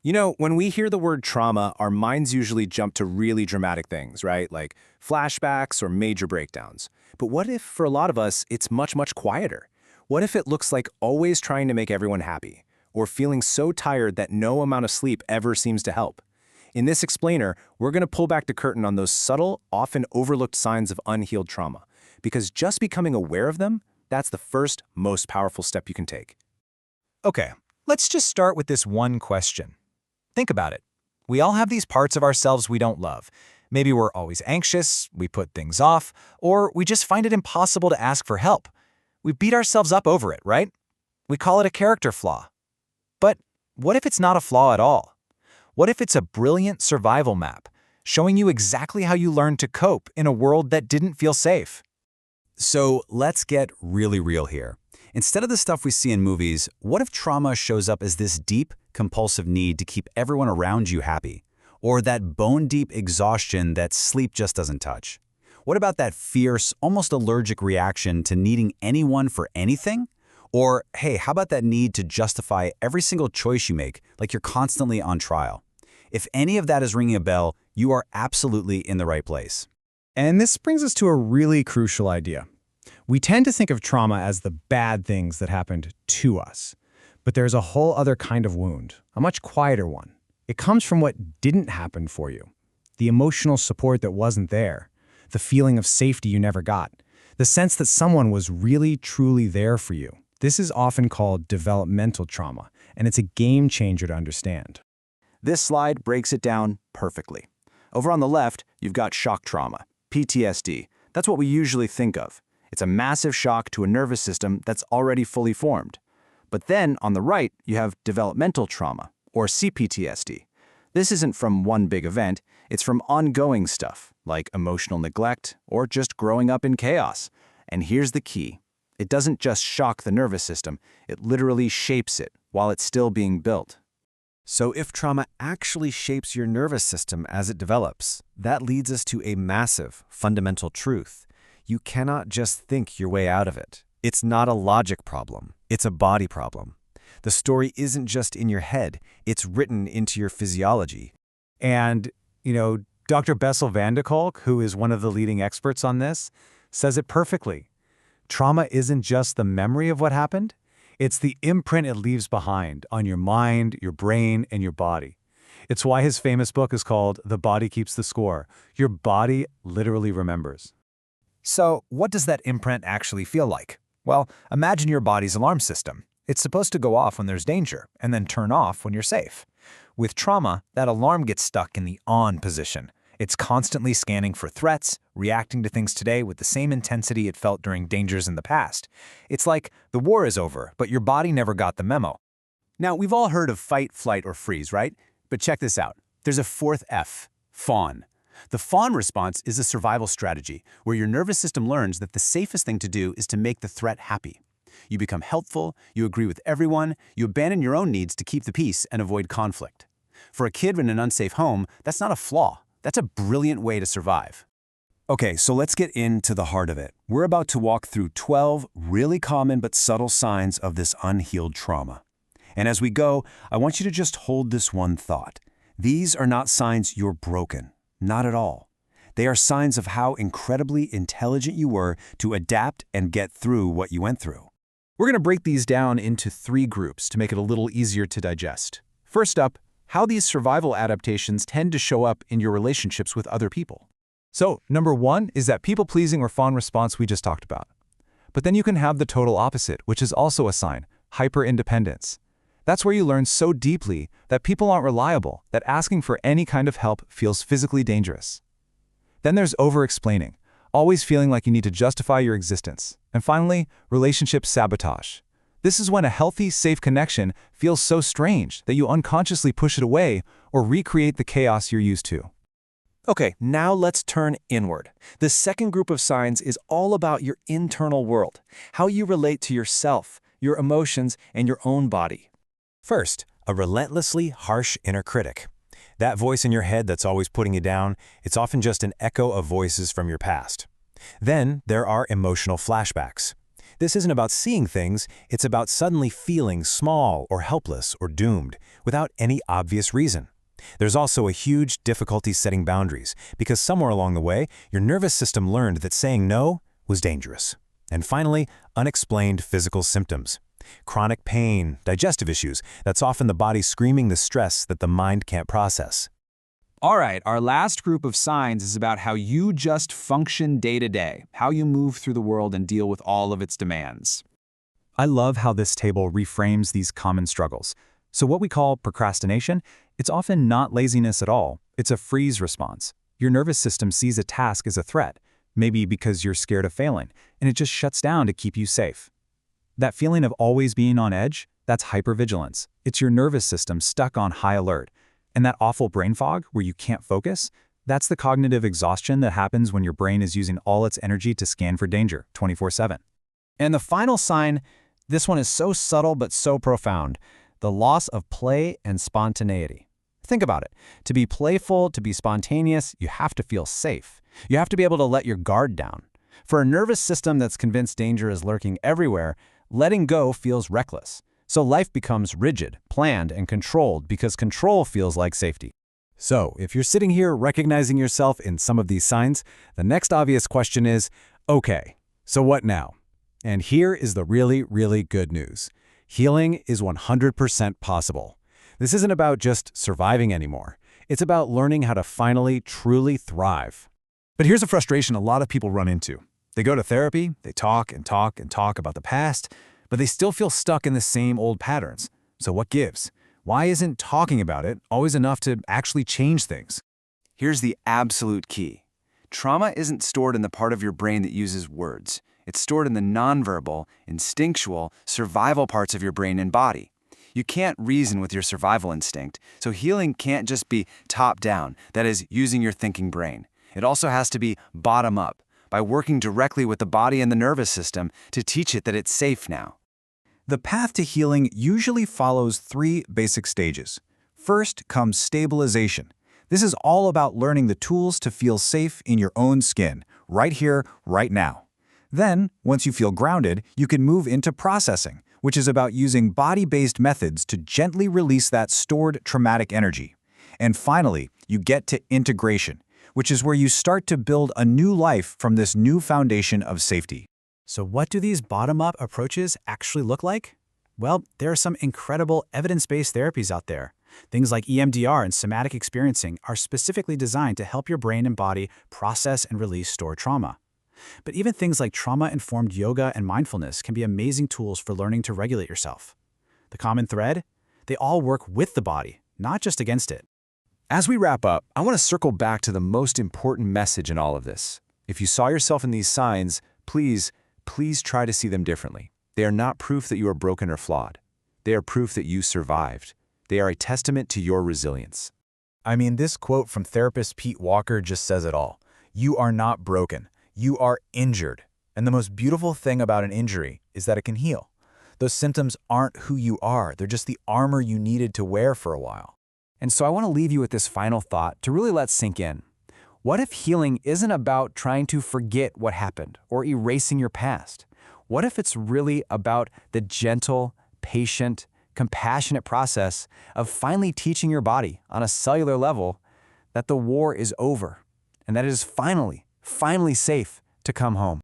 You know, when we hear the word trauma, our minds usually jump to really dramatic things, right? Like flashbacks or major breakdowns. But what if, for a lot of us, it's much, much quieter? What if it looks like always trying to make everyone happy, or feeling so tired that no amount of sleep ever seems to help? In this explainer, we're going to pull back the curtain on those subtle, often overlooked signs of unhealed trauma, because just becoming aware of them, that's the first, most powerful step you can take. Okay, let's just start with this one question. Think about it. We all have these parts of ourselves we don't love. Maybe we're always anxious, we put things off, or we just find it impossible to ask for help. We beat ourselves up over it, right? We call it a character flaw. But what if it's not a flaw at all? What if it's a brilliant survival map, showing you exactly how you learned to cope in a world that didn't feel safe? So let's get really real here. Instead of the stuff we see in movies, what if trauma shows up as this deep, compulsive need to keep everyone around you happy? Or that bone-deep exhaustion that sleep just doesn't touch? What about that fierce, almost allergic reaction to needing anyone for anything? Or, hey, how about that need to justify every single choice you make, like you're constantly on trial? If any of that is ringing a bell, you are absolutely in the right place. And this brings us to a really crucial idea. We tend to think of trauma as the bad things that happened to us. But there's a whole other kind of wound, a much quieter one. It comes from what didn't happen for you. The emotional support that wasn't there. The feeling of safety you never got. The sense that someone was really, truly there for you. This is often called developmental trauma, and it's a game changer to understand. This slide breaks it down perfectly. Over on the left, you've got shock trauma, PTSD. That's what we usually think of. It's a massive shock to a nervous system that's already fully formed. But then, on the right, you have developmental trauma, or CPTSD. This isn't from one big event, it's from ongoing stuff, like emotional neglect or just growing up in chaos. And here's the key. It doesn't just shock the nervous system, it literally shapes it while it's still being built. So if trauma actually shapes your nervous system as it develops, that leads us to a massive, fundamental truth. You cannot just think your way out of it. It's not a logic problem. It's a body problem. The story isn't just in your head. It's written into your physiology. And, Dr. Bessel van de Kolk, who is one of the leading experts on this, says it perfectly. Trauma isn't just the memory of what happened. It's the imprint it leaves behind on your mind, your brain, and your body. It's why his famous book is called The Body Keeps the Score. Your body literally remembers. So, what does that imprint actually feel like? Well, imagine your body's alarm system. It's supposed to go off when there's danger, and then turn off when you're safe. With trauma, that alarm gets stuck in the on position. It's constantly scanning for threats, reacting to things today with the same intensity it felt during dangers in the past. It's like the war is over, but your body never got the memo. Now, we've all heard of fight, flight, or freeze, right? But check this out. There's a fourth F, fawn. The fawn response is a survival strategy where your nervous system learns that the safest thing to do is to make the threat happy. You become helpful, you agree with everyone, you abandon your own needs to keep the peace and avoid conflict. For a kid in an unsafe home, that's not a flaw. That's a brilliant way to survive. Okay, so let's get into the heart of it. We're about to walk through 12 really common but subtle signs of this unhealed trauma. And as we go, I want you to just hold this one thought. These are not signs you're broken. Not at all. They are signs of how incredibly intelligent you were to adapt and get through what you went through. We're going to break these down into 3 groups to make it a little easier to digest. First up, how these survival adaptations tend to show up in your relationships with other people. So, number 1 is that people-pleasing or fawn response we just talked about. But then you can have the total opposite, which is also a sign, hyper-independence. That's where you learn so deeply that people aren't reliable, that asking for any kind of help feels physically dangerous. Then there's over-explaining, always feeling like you need to justify your existence. And finally, relationship sabotage. This is when a healthy, safe connection feels so strange that you unconsciously push it away or recreate the chaos you're used to. Okay, now let's turn inward. The second group of signs is all about your internal world, how you relate to yourself, your emotions, and your own body. First, a relentlessly harsh inner critic. That voice in your head that's always putting you down, it's often just an echo of voices from your past. Then there are emotional flashbacks. This isn't about seeing things, it's about suddenly feeling small or helpless or doomed, without any obvious reason. There's also a huge difficulty setting boundaries, because somewhere along the way, your nervous system learned that saying no was dangerous. And finally, unexplained physical symptoms. Chronic pain, digestive issues, that's often the body screaming the stress that the mind can't process. All right, our last group of signs is about how you just function day to day, how you move through the world and deal with all of its demands. I love how this table reframes these common struggles. So what we call procrastination, it's often not laziness at all. It's a freeze response. Your nervous system sees a task as a threat, maybe because you're scared of failing, and it just shuts down to keep you safe. That feeling of always being on edge, that's hypervigilance. It's your nervous system stuck on high alert. And that awful brain fog where you can't focus, that's the cognitive exhaustion that happens when your brain is using all its energy to scan for danger 24/7. And the final sign, this one is so subtle but so profound, the loss of play and spontaneity. Think about it. To be playful, to be spontaneous, you have to feel safe. You have to be able to let your guard down. For a nervous system that's convinced danger is lurking everywhere, letting go feels reckless. So life becomes rigid, planned, and controlled because control feels like safety. So, if you're sitting here recognizing yourself in some of these signs, the next obvious question is, okay, so what now? And here is the really, really good news. Healing is 100% possible. This isn't about just surviving anymore. It's about learning how to finally, truly thrive. But here's a frustration a lot of people run into. They go to therapy, they talk and talk and talk about the past, but they still feel stuck in the same old patterns. So what gives? Why isn't talking about it always enough to actually change things? Here's the absolute key. Trauma isn't stored in the part of your brain that uses words. It's stored in the nonverbal, instinctual, survival parts of your brain and body. You can't reason with your survival instinct, so healing can't just be top-down, that is, using your thinking brain. It also has to be bottom-up, by working directly with the body and the nervous system to teach it that it's safe now. The path to healing usually follows 3 basic stages. First comes stabilization. This is all about learning the tools to feel safe in your own skin, right here, right now. Then, once you feel grounded, you can move into processing, which is about using body-based methods to gently release that stored traumatic energy. And finally, you get to integration, which is where you start to build a new life from this new foundation of safety. So what do these bottom-up approaches actually look like? Well, there are some incredible evidence-based therapies out there. Things like EMDR and somatic experiencing are specifically designed to help your brain and body process and release stored trauma. But even things like trauma-informed yoga and mindfulness can be amazing tools for learning to regulate yourself. The common thread? They all work with the body, not just against it. As we wrap up, I want to circle back to the most important message in all of this. If you saw yourself in these signs, please try to see them differently. They are not proof that you are broken or flawed. They are proof that you survived. They are a testament to your resilience. I mean, this quote from therapist Pete Walker just says it all. You are not broken. You are injured. And the most beautiful thing about an injury is that it can heal. Those symptoms aren't who you are. They're just the armor you needed to wear for a while. And so I want to leave you with this final thought to really let sink in. What if healing isn't about trying to forget what happened or erasing your past? What if it's really about the gentle, patient, compassionate process of finally teaching your body on a cellular level that the war is over and that it is finally safe to come home?